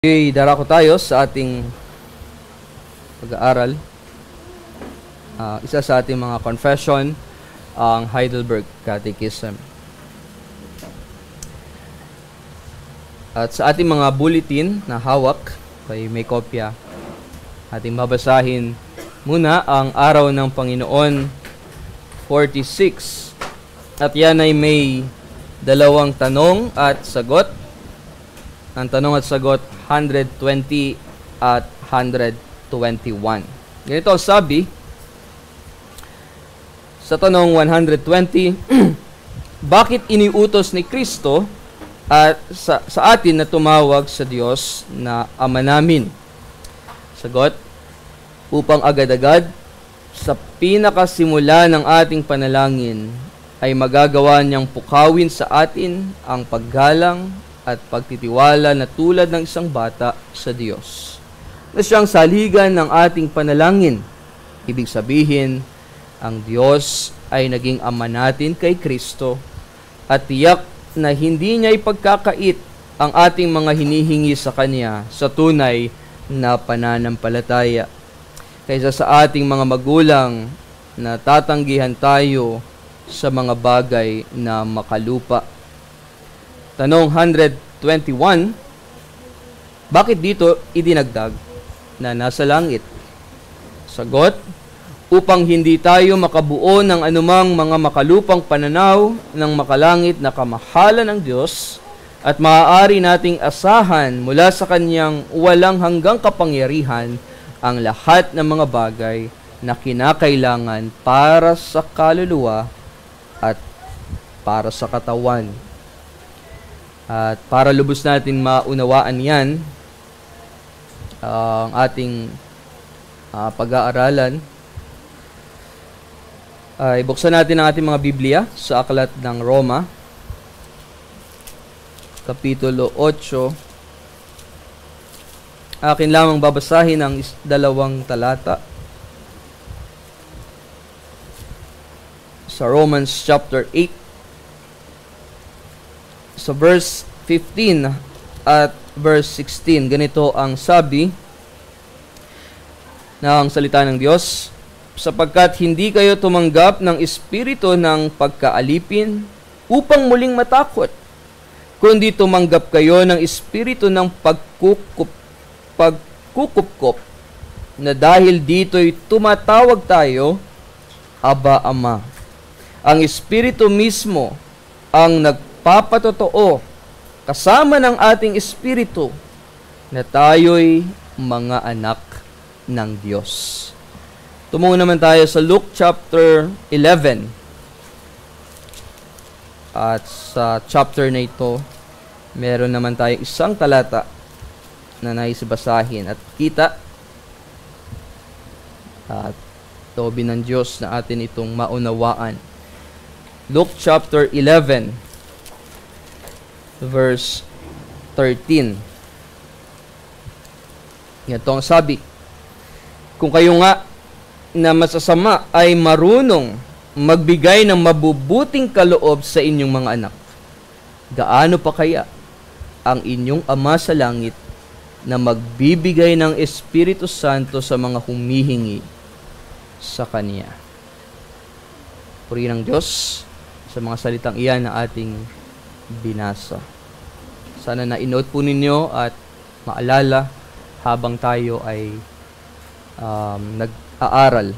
Darako tayo sa ating pag-aaral. Isa sa ating mga confession, ang Heidelberg Catechism. At sa ating mga bulletin na hawak, may kopya, ating babasahin muna ang Araw ng Panginoon 46. At yan ay may dalawang tanong at sagot. Ang tanong at sagot 120 at 121. Ganito ang sabi sa tanong 120, bakit iniutos ni Kristo at sa atin na tumawag sa Diyos na Ama namin? Sagot, upang agad-agad sa pinakasimula ng ating panalangin ay magagawa niyang pukawin sa atin ang paggalang at pagtitiwala na tulad ng isang bata sa Diyos, na siyang saligan ng ating panalangin. Ibig sabihin, ang Diyos ay naging Ama natin kay Kristo at tiyak na hindi niya ipagkakait ang ating mga hinihingi sa Kanya sa tunay na pananampalataya, kaysa sa ating mga magulang na tatanggihan tayo sa mga bagay na makalupa. Tanong 121, bakit dito idinagdag na nasa langit? Sagot, upang hindi tayo makabuo ng anumang mga makalupang pananaw ng makalangit na kamahalan ng Diyos at maaari nating asahan mula sa Kanyang walang hanggang kapangyarihan ang lahat ng mga bagay na kinakailangan para sa kaluluwa at para sa katawan. At para lubos natin maunawaan yan, ang ating pag-aaralan, ay buksan natin ang ating mga Biblia sa Aklat ng Roma, Kapitulo 8. Akin lamang babasahin ang dalawang talata. Sa Romans chapter 8, sa verse 15 at verse 16, ganito ang sabi ng salita ng Diyos, sapagkat hindi kayo tumanggap ng espiritu ng pagkaalipin upang muling matakot, kundi tumanggap kayo ng espiritu ng pagkukupkop, na dahil dito'y tumatawag tayo, Aba, Ama. Ang espiritu mismo ang nagpapatotoo kasama ng ating espiritu na tayo'y mga anak ng Diyos. Tumungo naman tayo sa Luke chapter 11. At sa chapter na ito, meron naman tayo isang talata na nais basahin at kita at taobin ng Diyos na atin itong maunawaan. Luke chapter 11, verse 13. Ito ang sabi, kung kayo nga na masasama ay marunong magbigay ng mabubuting kaloob sa inyong mga anak, gaano pa kaya ang inyong Ama sa langit na magbibigay ng Espiritu Santo sa mga humihingi sa Kanya. Purihin ng Diyos sa mga salitang iyan na ating binasa. Sana na-note po ninyo at maalala habang tayo ay nag-aaral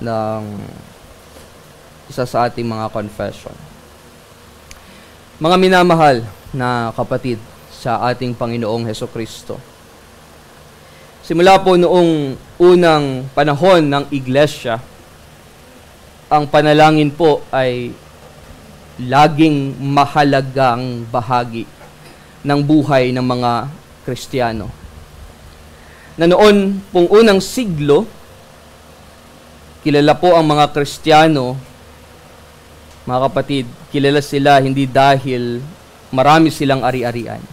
ng isa sa ating mga confession. Mga minamahal na kapatid sa ating Panginoong Hesukristo, simula po noong unang panahon ng Iglesia, ang panalangin po ay laging mahalagang bahagi ng buhay ng mga Kristiyano. Na noon pong unang siglo, kilala po ang mga Kristiyano, mga kapatid, kilala sila hindi dahil marami silang ari-arian.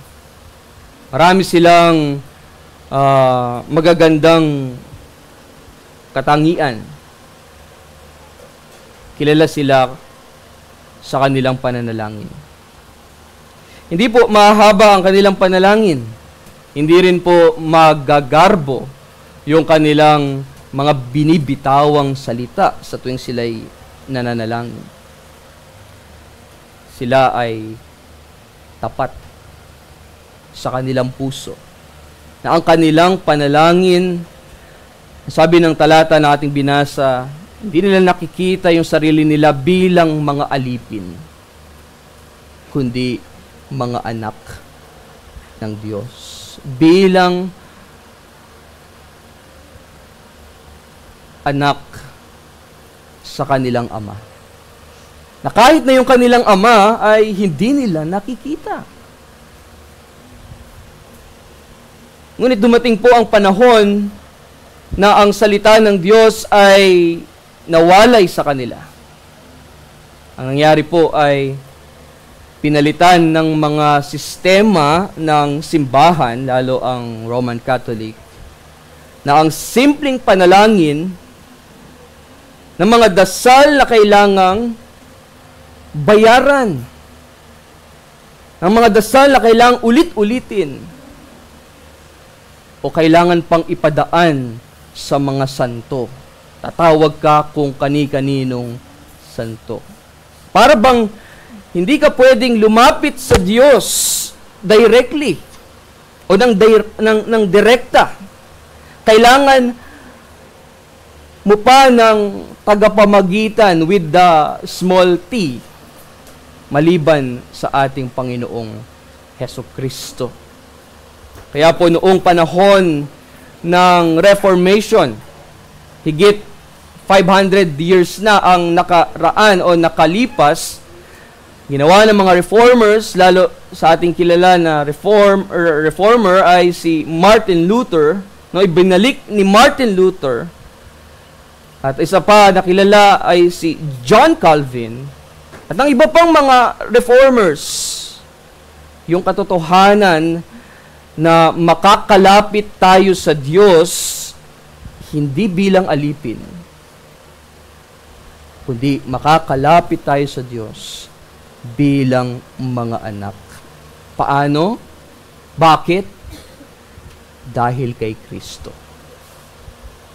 Marami silang magagandang katangian. Kilala sila sa kanilang pananalangin. Hindi po mahaba ang kanilang panalangin. Hindi rin po magagarbo yung kanilang mga binibitawang salita sa tuwing sila'y nananalangin. Sila ay tapat sa kanilang puso. Na ang kanilang panalangin, sabi ng talata na ating binasa, hindi nila nakikita yung sarili nila bilang mga alipin, kundi mga anak ng Diyos. Bilang anak sa kanilang ama. Na kahit na yung kanilang ama ay hindi nila nakikita. Ngunit dumating po ang panahon na ang salita ng Diyos ay nawalay sa kanila. Ang nangyari po ay pinalitan ng mga sistema ng simbahan, lalo ang Roman Catholic, na ang simpleng panalangin ng mga dasal na kailangang bayaran, ng mga dasal na kailangang ulit-ulitin, o kailangan pang ipadaan sa mga santo. Tatawag ka kung kani-kaninong santo. Para bang hindi ka pwedeng lumapit sa Diyos directly o ng direkta. Kailangan mo pa ng tagapamagitan with the small t, maliban sa ating Panginoong Hesukristo. Kaya po noong panahon ng Reformation, higit 500 years na ang nakaraan o nakalipas, ginawa ng mga reformers, lalo sa ating kilala na reformer ay si Martin Luther, no, ibinalik ni Martin Luther. At isa pa na kilala ay si John Calvin. At ang iba pang mga reformers, yung katotohanan na makakalapit tayo sa Diyos hindi bilang alipin, kundi makakalapit tayo sa Diyos bilang mga anak. Paano? Bakit? Dahil kay Kristo.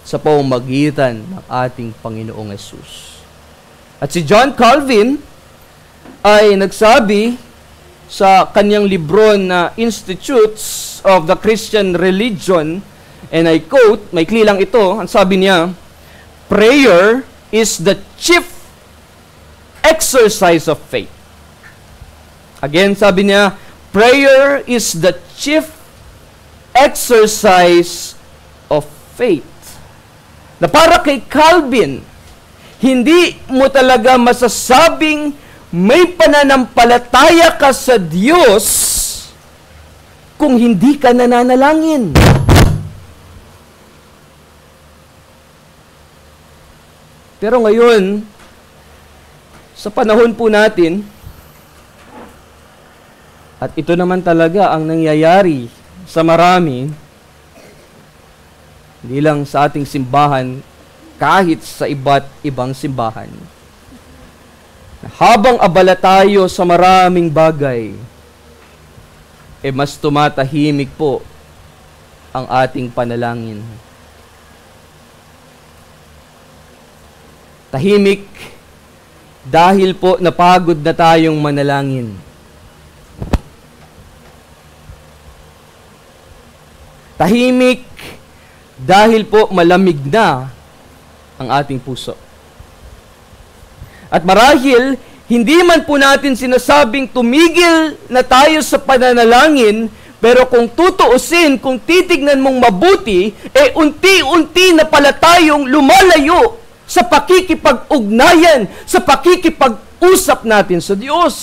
Sa pamamagitan ng ating Panginoong Hesus. At si John Calvin ay nagsabi sa kanyang libro na Institutes of the Christian Religion, and I quote, maikli lang ito, ang sabi niya, prayer is the chief exercise of faith. Again, sabi niya, prayer is the chief exercise of faith. Na para kay Calvin, hindi mo talaga masasabing may pananampalataya ka sa Diyos kung hindi ka nananalangin. Pero ngayon, sa panahon po natin, at ito naman talaga ang nangyayari sa marami, hindi lang sa ating simbahan, kahit sa iba't ibang simbahan. Habang abala tayo sa maraming bagay, mas tumatahimik po ang ating panalangin. Tahimik dahil po napagod na tayong manalangin. Tahimik dahil po malamig na ang ating puso. At marahil, hindi man po natin sinasabing tumigil na tayo sa pananalangin, pero kung tutuusin, kung titignan mong mabuti, unti-unti na pala tayong lumalayo sa pakikipag-ugnayan, sa pakikipag-usap natin sa Diyos.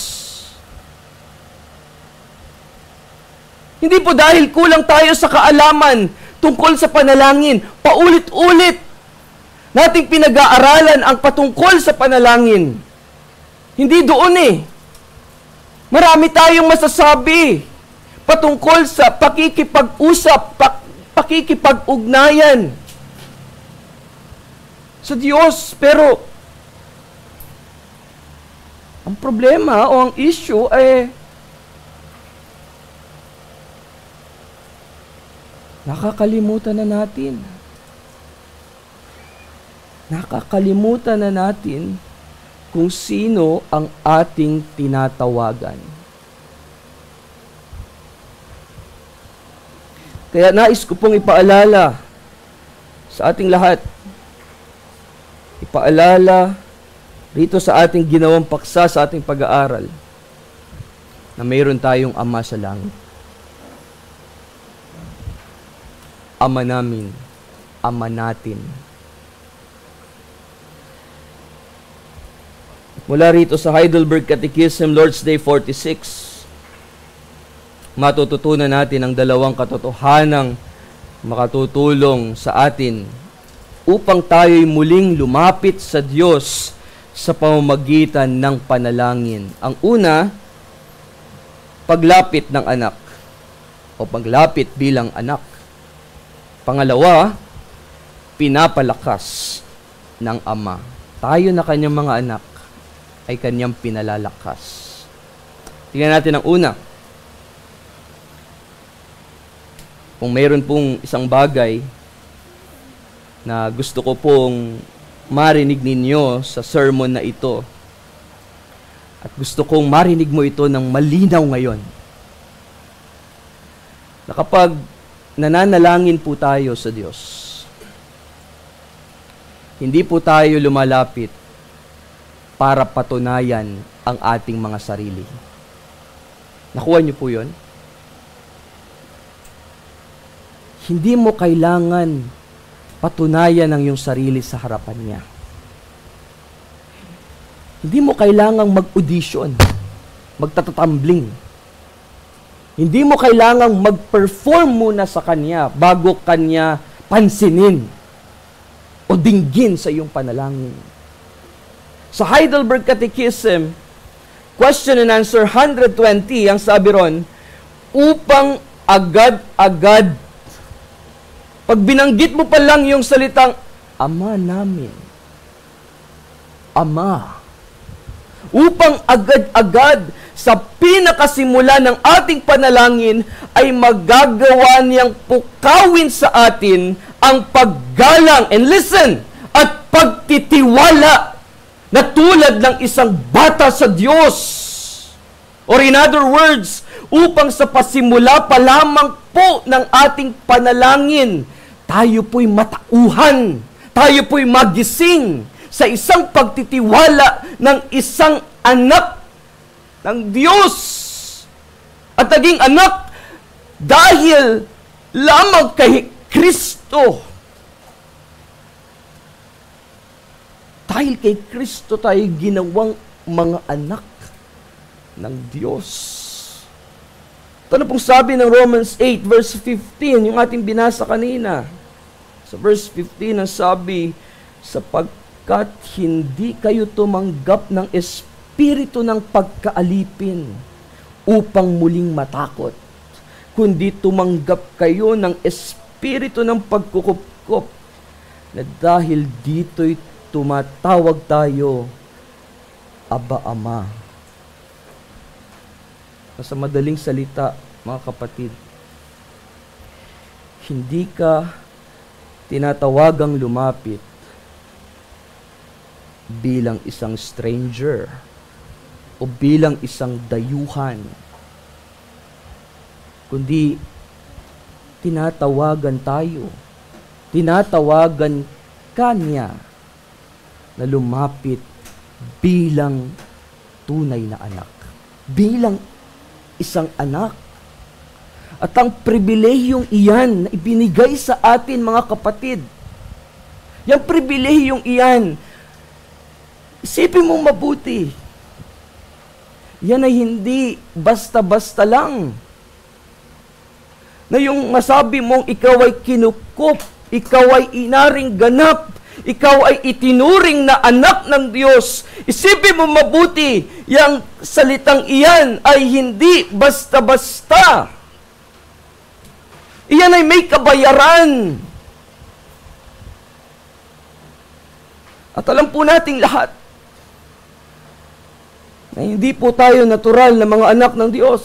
Hindi po dahil kulang tayo sa kaalaman tungkol sa panalangin, paulit-ulit nating pinag-aaralan ang patungkol sa panalangin. Hindi doon Marami tayong masasabi patungkol sa pakikipag-usap, pakikipag-ugnayan sa Diyos. Pero ang problema o ang issue ay Nakakalimutan na natin. Nakakalimutan na natin kung sino ang ating tinatawagan. Kaya nais ko pong ipaalala sa ating lahat, ipaalala rito sa ating ginawang paksa sa ating pag-aaral, na mayroon tayong Ama sa langit. Ama namin, Ama natin. Mula rito sa Heidelberg Catechism, Lord's Day 46, matututunan natin ang dalawang katotohanang makatutulong sa atin upang tayo'y muling lumapit sa Diyos sa pamamagitan ng panalangin. Ang una, paglapit ng anak o paglapit bilang anak. Pangalawa, pinapalakas ng Ama. Tayo na kanyang mga anak ay kanyang pinalalakas. Tingnan natin ang una. Kung mayroon pong isang bagay na gusto ko pong marinig ninyo sa sermon na ito, at gusto kong marinig mo ito ng malinaw ngayon, na kapag nananalangin po tayo sa Diyos, hindi po tayo lumalapit para patunayan ang ating mga sarili. Nakuha niyo po yun? Hindi mo kailangan patunayan ang iyong sarili sa harapan niya. Hindi mo kailangang mag-audition, magtatatumbling. Hindi mo kailangang mag-perform muna sa Kanya bago Kanya pansinin o dinggin sa iyong panalangin. Sa Heidelberg Catechism, question and answer 120, ang sabi ron, upang agad-agad, pag binanggit mo pa lang yung salitang, Ama namin, Ama, upang agad-agad sa pinakasimula ng ating panalangin ay magagawa niyang pukawin sa atin ang paggalang, and listen, at pagtitiwala na tulad ng isang bata sa Diyos. Or in other words, upang sa pasimula pa lamang po ng ating panalangin, tayo po'y matauhan, tayo po'y magising sa isang pagtitiwala ng isang anak ng Diyos. At naging anak dahil lamang kay Kristo. Dahil kay Kristo tayo ginawang mga anak ng Diyos. Ito na pong sabi ng Romans 8 verse 15, yung ating binasa kanina. Sa verse 15 ang sabi, sapagkat hindi kayo tumanggap ng espiritu ng pagkaalipin upang muling matakot, kundi tumanggap kayo ng espiritu ng pagkukupkop, na dahil dito'y tumatawag tayo, Aba, Ama. Sa madaling salita, mga kapatid, hindi ka tinatawagang lumapit bilang isang stranger o bilang isang dayuhan, kundi tinatawagan tayo, tinatawagan Kanya na lumapit bilang tunay na anak, bilang isang anak. At ang pribilehiyong iyan na ibinigay sa atin, mga kapatid, yung pribilehiyong iyan, isipin mong mabuti, yan ay hindi basta-basta lang. Na yung masabi mong ikaw ay kinukup, ikaw ay inaring ganap, ikaw ay itinuring na anak ng Diyos. Isipin mo mabuti, yung salitang iyan ay hindi basta-basta. Iyan ay may kabayaran. At alam po nating lahat na hindi po tayo natural na mga anak ng Diyos.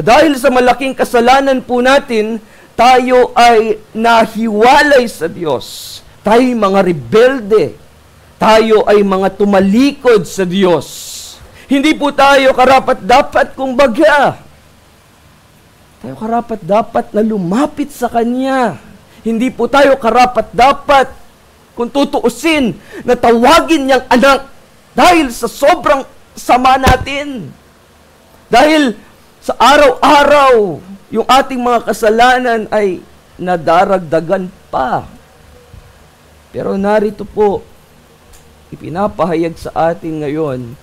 Na dahil sa malaking kasalanan po natin, tayo ay nahiwalay sa Diyos. Tayo ay mga rebelde. Tayo ay mga tumalikod sa Diyos. Hindi po tayo karapat-dapat kumbaga. Tayo karapat-dapat na lumapit sa Kanya. Hindi po tayo karapat-dapat, kung tutuusin, na tawagin niyang anak dahil sa sobrang sama natin. Dahil sa araw-araw, yung ating mga kasalanan ay nadaragdagan pa. Pero narito po, ipinapahayag sa atin ngayon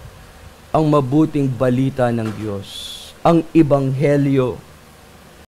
ang mabuting balita ng Diyos, ang Ebanghelyo.